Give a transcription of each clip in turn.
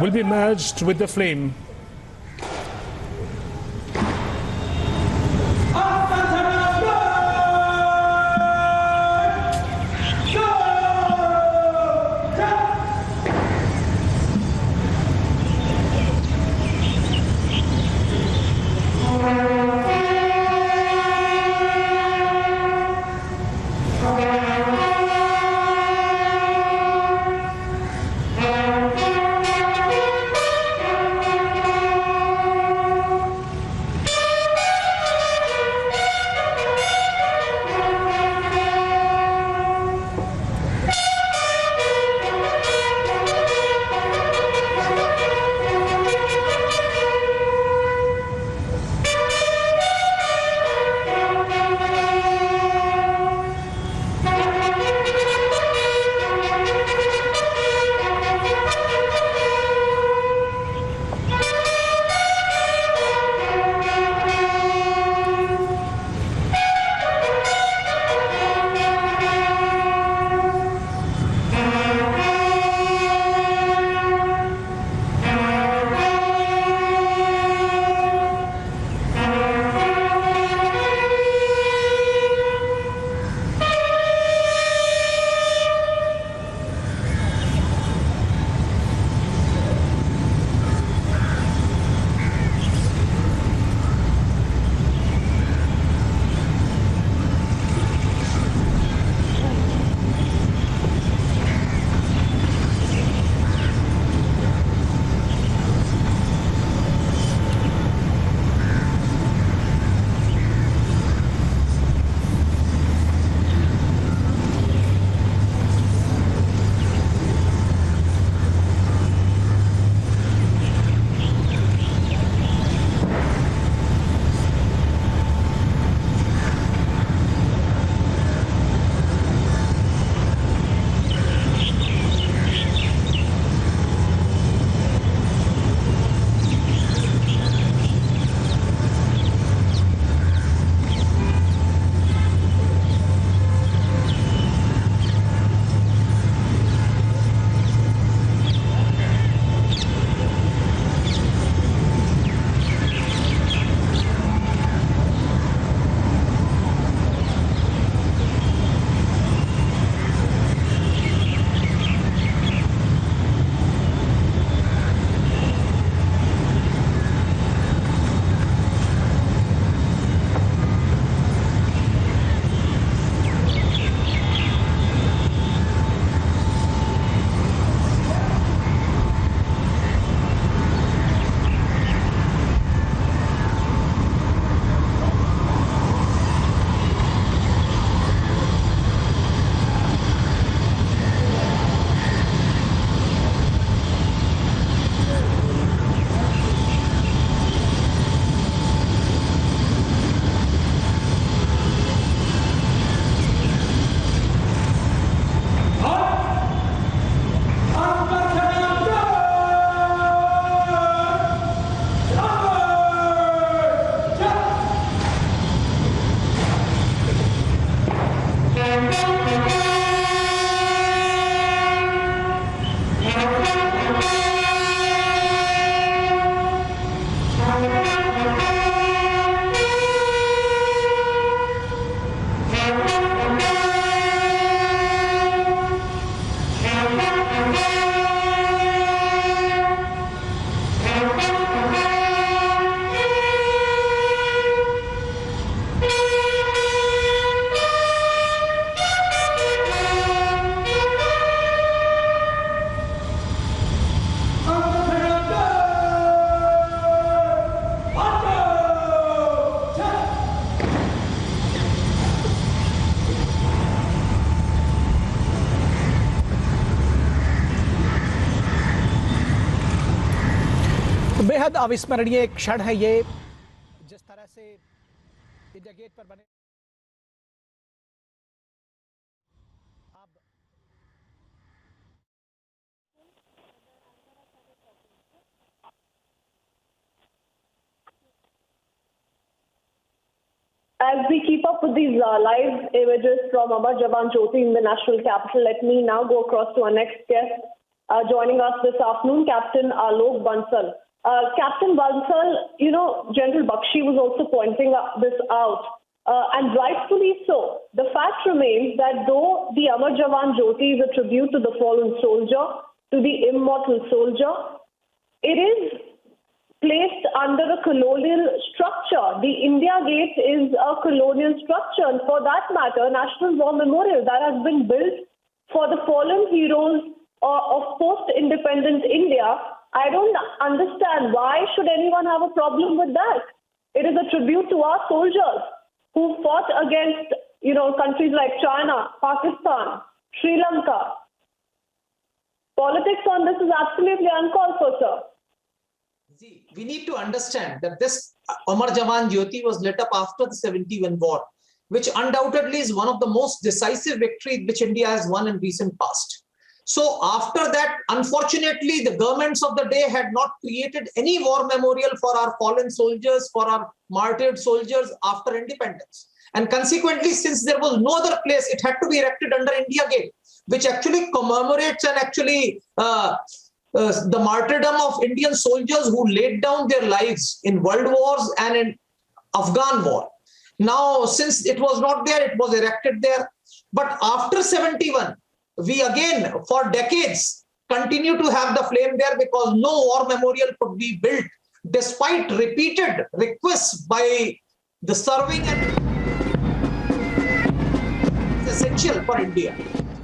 will be merged with the flame. बेहद अविस्मरणीय क्षण है ये, जिस तरह से इंडिया गेट पर बने As we keep up with these live images from Amar, Jawan, Jyoti in the national capital, let me now go across to our next guest, joining us this afternoon, Captain Alok Bansal. Captain Bansal, General Bakshi was also pointing this out, and rightfully so. The fact remains that though the Amar Jawan Jyoti is a tribute to the fallen soldier, to the immortal soldier, it is placed under a colonial structure. The India Gate is a colonial structure, and for that matter, National War Memorial that has been built for the fallen heroes of post-independent India. I don't understand why should anyone have a problem with that. It is a tribute to our soldiers who fought against, countries like China, Pakistan, Sri Lanka. Politics on this is absolutely uncalled for, sir. See, we need to understand that this Amar Jawan Jyoti was lit up after the 71 war, which undoubtedly is one of the most decisive victories which India has won in recent past. So after that, unfortunately, the governments of the day had not created any war memorial for our fallen soldiers, for our martyred soldiers after independence. And consequently, since there was no other place, it had to be erected under India Gate, which actually commemorates and actually the martyrdom of Indian soldiers who laid down their lives in world wars and in Afghan war. Now, since it was not there, it was erected there. But after 71, we again, for decades, continue to have the flame there because no war memorial could be built despite repeated requests by the serving, and it's essential for India.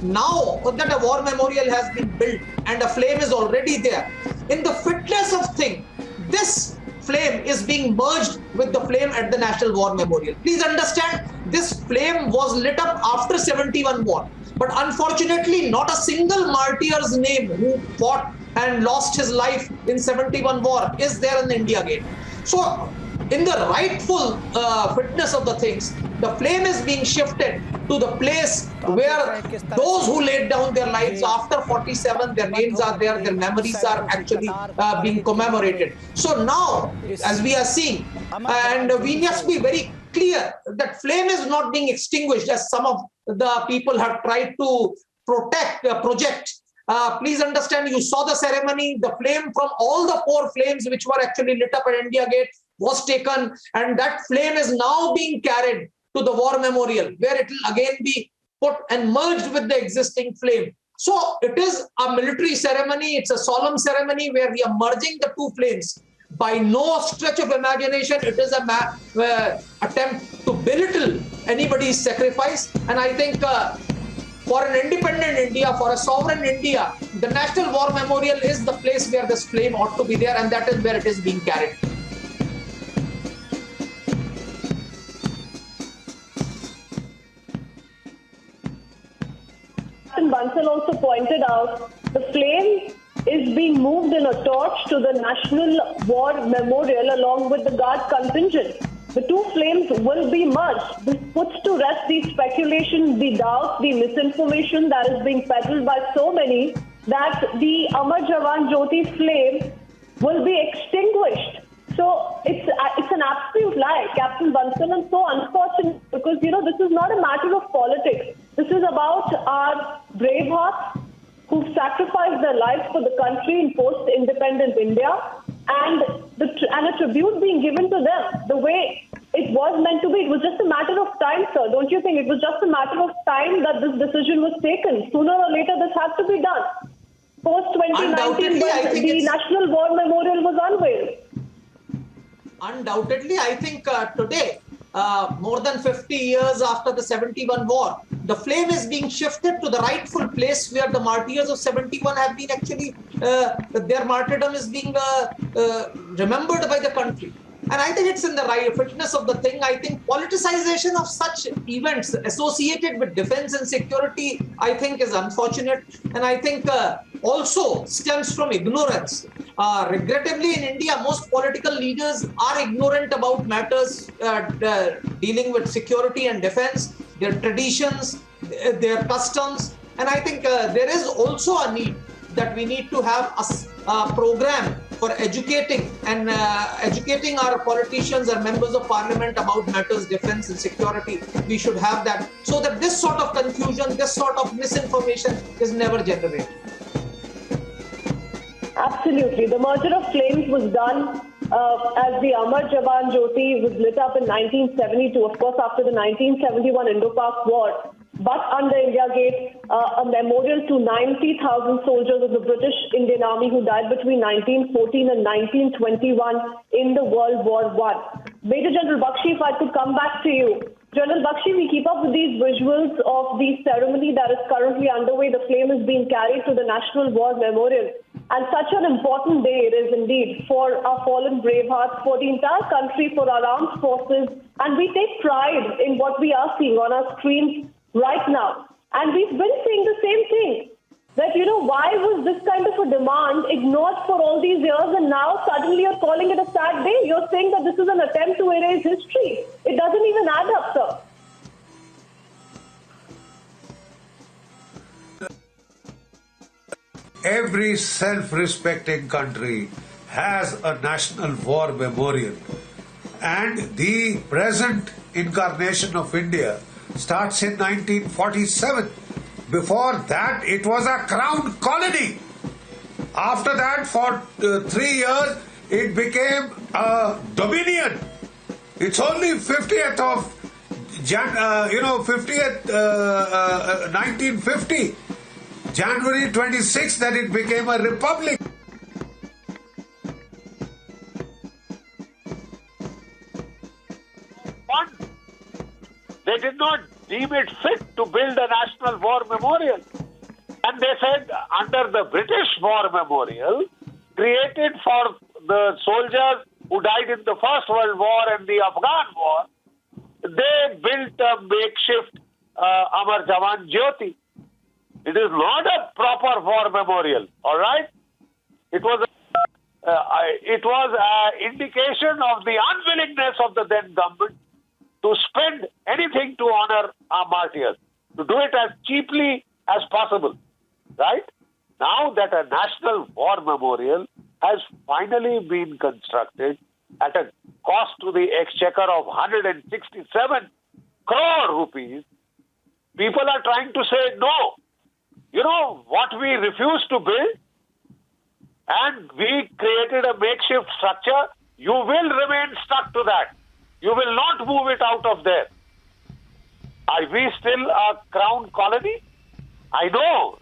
Now that a war memorial has been built and a flame is already there, in the fitness of thing, this flame is being merged with the flame at the National War Memorial. Please understand, this flame was lit up after 71 war, but unfortunately not a single martyr's name who fought and lost his life in 71 war is there in the India Gate. So in the rightful fitness of the things, the flame is being shifted to the place where those who laid down their lives after 47, their names are there, their memories are actually being commemorated. So now, as we are seeing, and we must be very clear that flame is not being extinguished as some of the people have tried to project. Please understand, you saw the ceremony, the flame from all the 4 flames which were actually lit up at India Gate was taken, and that flame is now being carried to the War Memorial, where it will again be put and merged with the existing flame. So it is a military ceremony, it's a solemn ceremony where we are merging the 2 flames. By no stretch of imagination, it is an attempt to belittle anybody's sacrifice. And I think for an independent India, for a sovereign India, the National War Memorial is the place where this flame ought to be there, and that is where it is being carried. Bansal also pointed out the flame is being moved in a torch to the National War Memorial along with the Guard contingent. The 2 flames will be merged. This puts to rest the speculation, the doubt, the misinformation that is being peddled by so many that the Amar Jawan Jyoti flame will be extinguished. So it's an absolute lie, Captain Bansal, and so unfortunate because, this is not a matter of politics. This is about our brave hearts who've sacrificed their lives for the country in post-independent India and a tribute being given to them the way it was meant to be. It was just a matter of time, sir. Don't you think? It was just a matter of time that this decision was taken. Sooner or later, this had to be done. Post-2019, when the National War Memorial was unveiled. Undoubtedly, I think today, more than 50 years after the 71 war, the flame is being shifted to the rightful place where the martyrs of 71 have been actually, their martyrdom is being remembered by the country. And I think it's in the right fitness of the thing. I think politicization of such events associated with defense and security, I think is unfortunate. And I think also stems from ignorance. Regrettably, in India, most political leaders are ignorant about matters dealing with security and defense, their traditions, their customs. And I think there is also a need that we need to have a program for educating our politicians or members of parliament about matters defense and security. We should have that so that this sort of confusion, this sort of misinformation is never generated. Absolutely. The merger of flames was done as the Amar, Jawan, Jyoti was lit up in 1972, of course, after the 1971 Indo-Pak War. But under India Gate, a memorial to 90,000 soldiers of the British Indian Army who died between 1914 and 1921 in the World War I. Major General Bakshi, if I could come back to you. General Bakshi, we keep up with these visuals of the ceremony that is currently underway. The flame is being carried to the National War Memorial. And such an important day it is indeed for our fallen bravehearts, for the entire country, for our armed forces. And we take pride in what we are seeing on our screens right now. And we've been saying the same thing. That, why was this kind of a demand ignored for all these years, and now suddenly you're calling it a sad day? You're saying that this is an attempt to erase history. It doesn't even add up, sir. Every self-respecting country has a national war memorial, and the present incarnation of India starts in 1947. Before that, it was a crown colony. After that, for 3 years, it became a dominion. It's only 50th of 1950, January 26th, that it became a republic. They did not deem it fit to build a national war memorial. And they said under the British War Memorial, created for the soldiers who died in the First World War and the Afghan War, they built a makeshift Amar, Jawan, Jyoti. It is not a proper war memorial, all right? It was an indication of the unwillingness of the then government to spend anything to honor our martyrs, to do it as cheaply as possible, right? Now that a national war memorial has finally been constructed at a cost to the exchequer of 167 crore rupees, people are trying to say no. What we refused to build, and we created a makeshift structure, you will remain stuck to that. You will not move it out of there. Are we still a crown colony? I know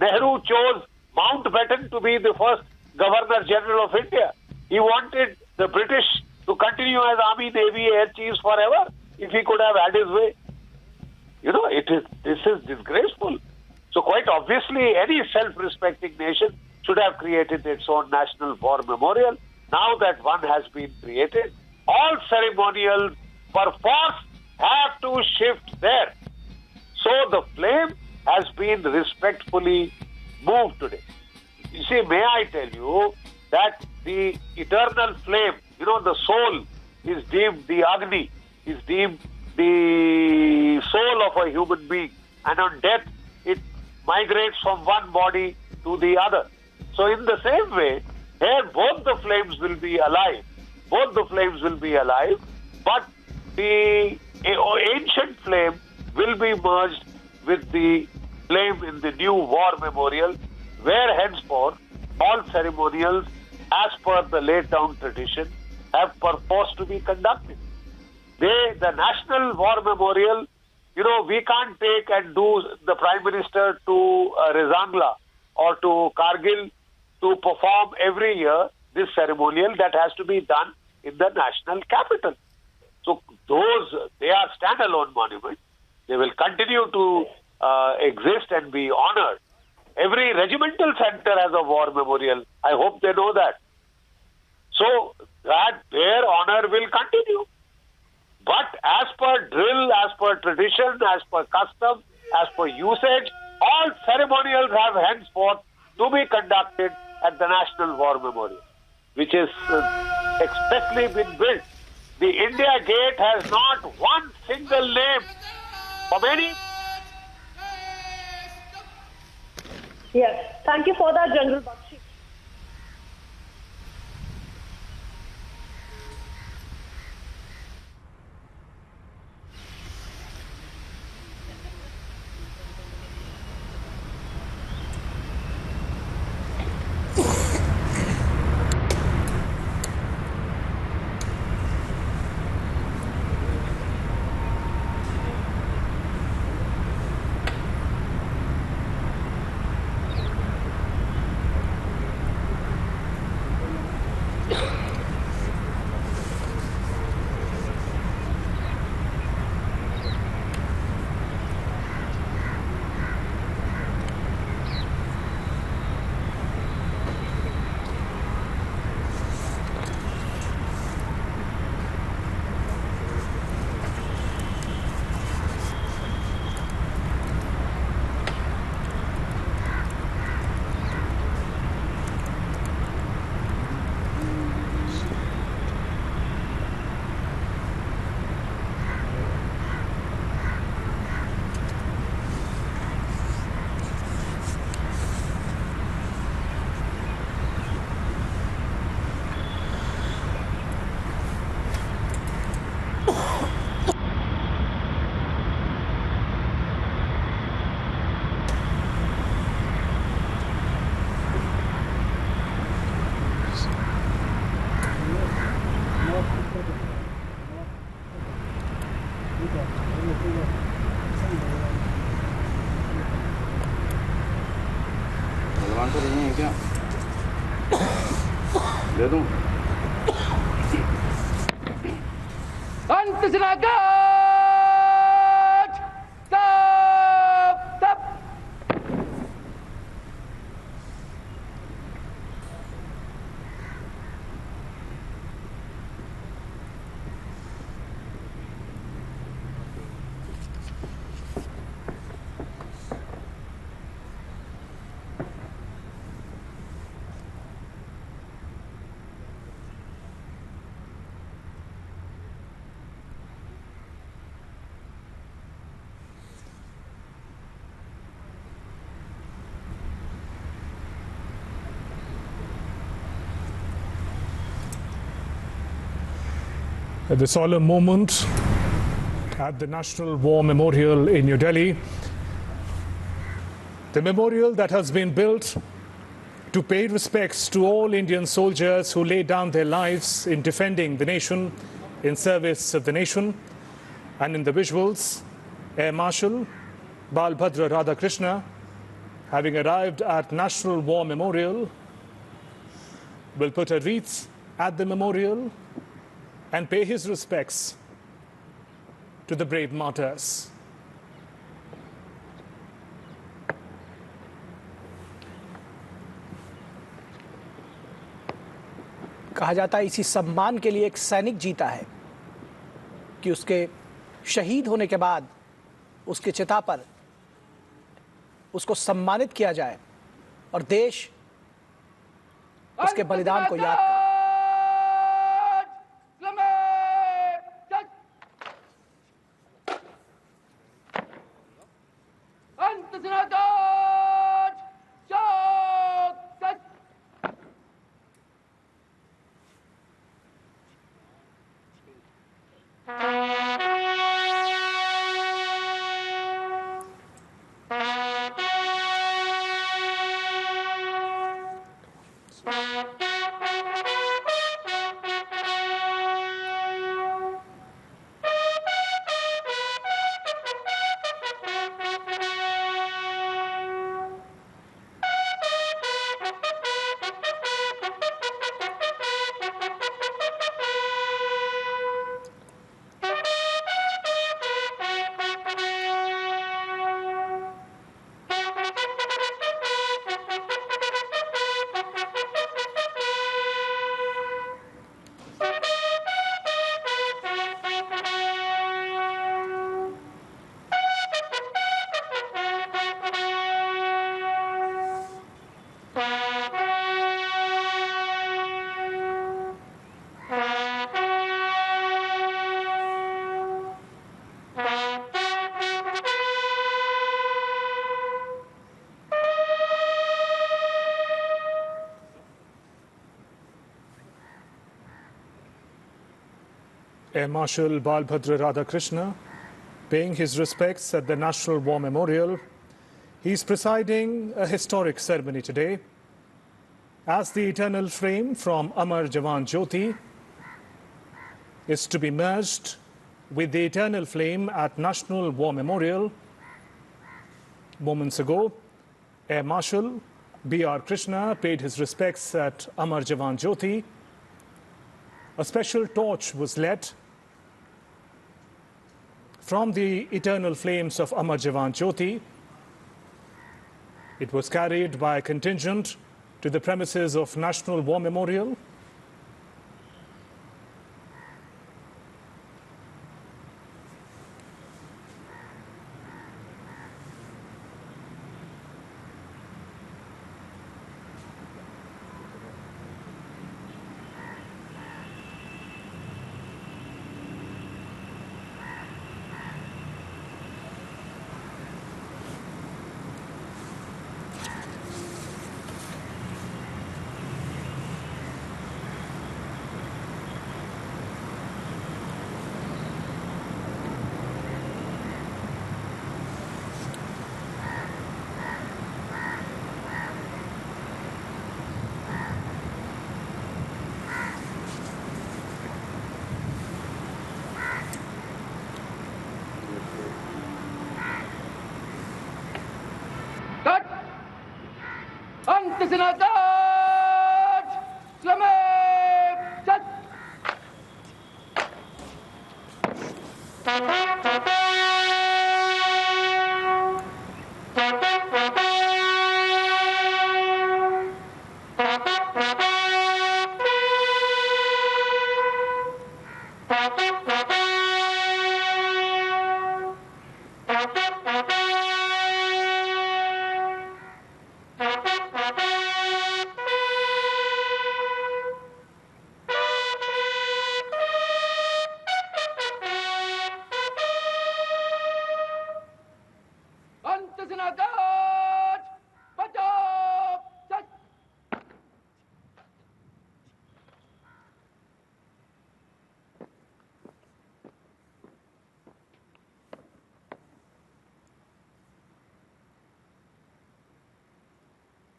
Nehru chose Mountbatten to be the first Governor General of India. He wanted the British to continue as Army, Navy, Air Chiefs forever if he could have had his way. This is disgraceful. So quite obviously, any self-respecting nation should have created its own national war memorial. Now that one has been created, all ceremonials perforce have to shift there. So the flame has been respectfully moved today. You see, may I tell you that the eternal flame, the soul is deemed the Agni, is deemed the soul of a human being. And on death, it migrates from one body to the other. So in the same way, here both the flames will be alive. Both the flames will be alive, but the ancient flame will be merged with the flame in the new war memorial, where henceforth all ceremonials, as per the laid down tradition, have purpose to be conducted. The National War Memorial, we can't take and do the Prime Minister to Rezangla or to Kargil to perform every year this ceremonial. That has to be done in the national capital. So they are standalone monuments. They will continue to exist and be honored. Every regimental center has a war memorial. I hope they know that. So that their honor will continue. But as per drill, as per tradition, as per custom, as per usage, all ceremonials have henceforth to be conducted at the National War Memorial, which is expressly been built. The India Gate has not one single name of any. Yes. Thank you for that, General Bakshi. दे दूं At the solemn moment at the National War Memorial in New Delhi, the memorial that has been built to pay respects to all Indian soldiers who laid down their lives in defending the nation, in service of the nation, and in the visuals, Air Marshal Balbhadra Radhakrishna, having arrived at National War Memorial, will put a wreath at the memorial and pay his respects to the brave martyrs. कहा जाता है इसी सम्मान के लिए एक सैनिक जीता है कि उसके शहीद होने के बाद उसके चिता पर उसको सम्मानित किया जाए और देश उसके बलिदान को याद करे। Air Marshal Balbhadra Radhakrishna, paying his respects at the National War Memorial. He's presiding a historic ceremony today as the eternal flame from Amar, Jawan, Jyoti is to be merged with the eternal flame at National War Memorial. Moments ago, Air Marshal B.R. Krishna paid his respects at Amar Jawan Jyoti. A special torch was lit from the eternal flames of Amar Jawan Jyoti. It was carried by a contingent to the premises of National War Memorial. Antisinadat! Slamet!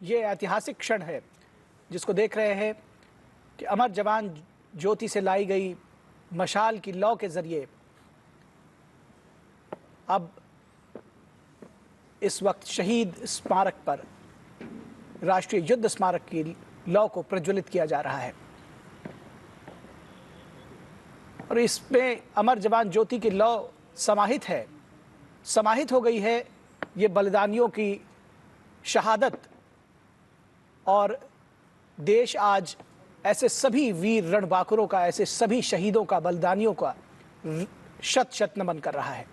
ये ऐतिहासिक क्षण है जिसको देख रहे हैं कि अमर जवान ज्योति से लाई गई मशाल की लौ के जरिए अब इस वक्त शहीद स्मारक पर, राष्ट्रीय युद्ध स्मारक की लौ को प्रज्वलित किया जा रहा है। और इसमें अमर जवान ज्योति की लौ समाहित हो गई है ये बलिदानियों की शहादत। और देश आज ऐसे सभी वीर रणबांकुरों का, ऐसे सभी शहीदों का, बलिदानियों का शत शत नमन कर रहा है,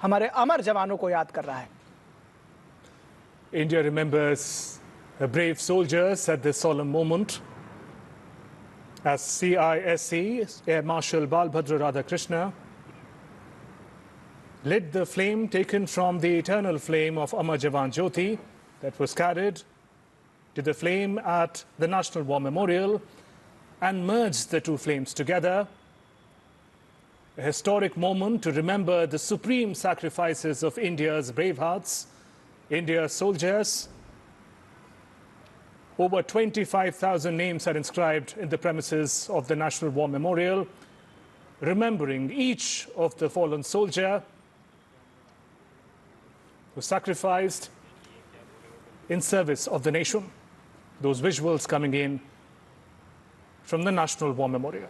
हमारे अमर जवानों को याद कर रहा है। India remembers the brave soldiers at this solemn moment as CISC Air Marshal Balbhadra Radhakrishna lit the flame taken from the eternal flame of Amar Jawan Jyoti that was carried to the flame at the National War Memorial and merged the two flames together. A historic moment to remember the supreme sacrifices of India's brave hearts, India's soldiers. Over 25,000 names are inscribed in the premises of the National War Memorial, remembering each of the fallen soldier who sacrificed in service of the nation. Those visuals coming in from the National War Memorial.